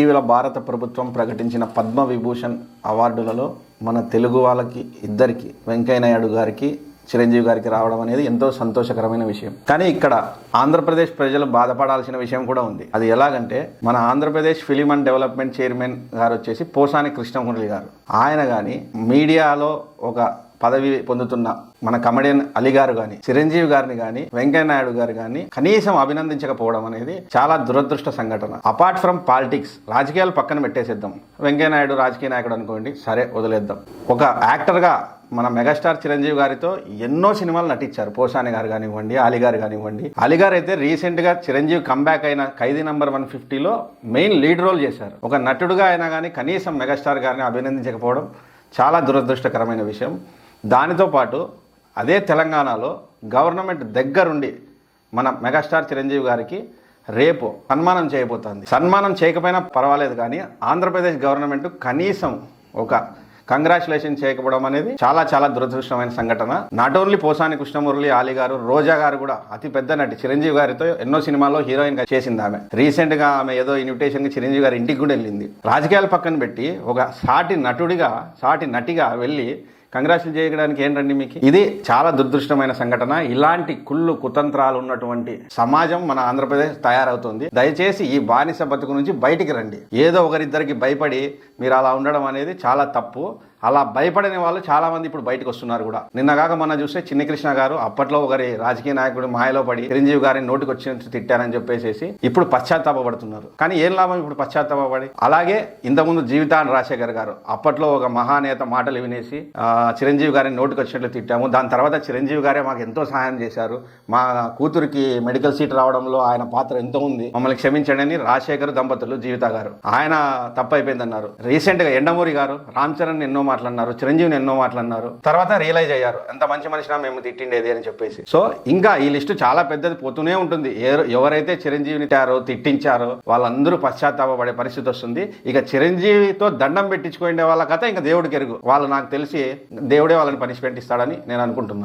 ఇటీవల భారత ప్రభుత్వం ప్రకటించిన పద్మ విభూషణ్ అవార్డులలో మన తెలుగు వాళ్ళకి ఇద్దరికి వెంకయ్య నాయుడు గారికి చిరంజీవి గారికి రావడం అనేది ఎంతో సంతోషకరమైన విషయం. కానీ ఇక్కడ ఆంధ్రప్రదేశ్ ప్రజలు బాధపడాల్సిన విషయం కూడా ఉంది. అది ఎలాగంటే మన Andhra Pradesh film and development chairman గారు వచ్చేసి పోసాని కృష్ణమురళి గారు. ఆయన కానీ మీడియాలో ఒక పదవి పొందుతున్న మన కమెడియన్ అలీ గారు కానీ చిరంజీవి గారిని కానీ వెంకయ్య నాయుడు గారు కానీ కనీసం అభినందించకపోవడం అనేది చాలా దురదృష్ట సంఘటన. అపార్ట్ ఫ్రమ్ పాలిటిక్స్, రాజకీయాలు పక్కన పెట్టేసేద్దాం. వెంకయ్య నాయుడు రాజకీయ నాయకుడు అనుకోండి, సరే వదిలేద్దాం. ఒక యాక్టర్గా మన మెగాస్టార్ చిరంజీవి గారితో ఎన్నో సినిమాలు నటించారు. పోసాని గారు కానివ్వండి, అలీ గారు కానివ్వండి. అలీ గారు అయితే రీసెంట్గా చిరంజీవి కంబ్యాక్ అయిన ఖైదీ నంబర్ 150లో మెయిన్ లీడ్ రోల్ చేశారు. ఒక నటుడుగా అయినా కానీ కనీసం మెగాస్టార్ గారిని అభినందించకపోవడం చాలా దురదృష్టకరమైన విషయం. దానితో పాటు అదే తెలంగాణలో గవర్నమెంట్ దగ్గరుండి మన మెగాస్టార్ చిరంజీవి గారికి రేపు సన్మానం చేయబోతోంది. సన్మానం చేయకపోయినా పర్వాలేదు, కానీ ఆంధ్రప్రదేశ్ గవర్నమెంట్ కనీసం ఒక కంగ్రాచులేషన్ చేయకపోవడం అనేది చాలా చాలా దురదృష్టమైన సంఘటన. నాట్ ఓన్లీ పోసాని కృష్ణమురళి, అలీ గారు, రోజా గారు కూడా అతి పెద్ద నటి. చిరంజీవి గారితో ఎన్నో సినిమాల్లో హీరోయిన్ గా చేసింది ఆమె. రీసెంట్ గా ఆమె ఏదో ఇన్విటేషన్ గా చిరంజీవి గారి ఇంటికి కూడా వెళ్ళింది. రాజకీయాలు పక్కన పెట్టి ఒక సాటి నటిగా వెళ్ళి కంగ్రాచులేట్ చేయడానికి ఏంటండి మీకు? ఇది చాలా దురదృష్టమైన సంఘటన. ఇలాంటి కుళ్ళు కుతంత్రాలు ఉన్నటువంటి సమాజం మన ఆంధ్రప్రదేశ్ తయారవుతుంది. దయచేసి ఈ బానిస బతుకు నుంచి బయటికి రండి. ఏదో ఒకరిద్దరికి భయపడి మీరు అలా ఉండడం అనేది చాలా తప్పు. అలా భయపడని వాళ్ళు చాలా మంది ఇప్పుడు బయటకు వస్తున్నారు కూడా. నిన్నగాక మొన్న చూస్తే చిన్ని కృష్ణ గారు అప్పట్లో ఒకరి రాజకీయ నాయకుడు మాయలో పడి చిరంజీవి గారిని నోటికి వచ్చినట్టు తిట్టారని చెప్పేసి ఇప్పుడు పశ్చాత్తాపడుతున్నారు. కానీ ఏం లాభం ఇప్పుడు పశ్చాత్తాపడి? అలాగే ఇంతకుముందు జీవితాన్ని రాజశేఖర్ గారు అప్పట్లో ఒక మహానేత మాటలు వినేసి చిరంజీవి గారిని నోటికి వచ్చినట్లు తిట్టాము. దాని తర్వాత చిరంజీవి గారే మాకు ఎంతో సహాయం చేశారు, మా కూతురికి మెడికల్ సీట్ రావడంలో ఆయన పాత్ర ఎంతో ఉంది, మమ్మల్ని క్షమించండి అని రాజశేఖర్ దంపతులు జీవిత గారు ఆయన తప్పు అయిపోయిందన్నారు. రీసెంట్ గా ఎండమూరి గారు రామ్ చరణ్ ఎన్నో మాట్లాడినారు, చిరంజీవిని ఎన్నో మాట్లాడినారు. తర్వాత రియలైజ్ అయ్యారు ఎంత మంచి మనిషినా మేము తిట్టిండేది అని చెప్పేసి. సో ఇంకా ఈ లిస్టు చాలా పెద్దది పోతూనే ఉంటుంది. ఎవరైతే చిరంజీవిని తిట్టించారో వాళ్ళందరూ పశ్చాత్తాపడే పరిస్థితి వస్తుంది. ఇక చిరంజీవితో దండం పెట్టించుకునే వాళ్ళ కథ ఇంకా దేవుడికి ఎరుగు. వాళ్ళు నాకు తెలిసి దేవుడే వాళ్ళని పనిష్మెంట్ ఇస్తాడని నేను అనుకుంటున్నాను.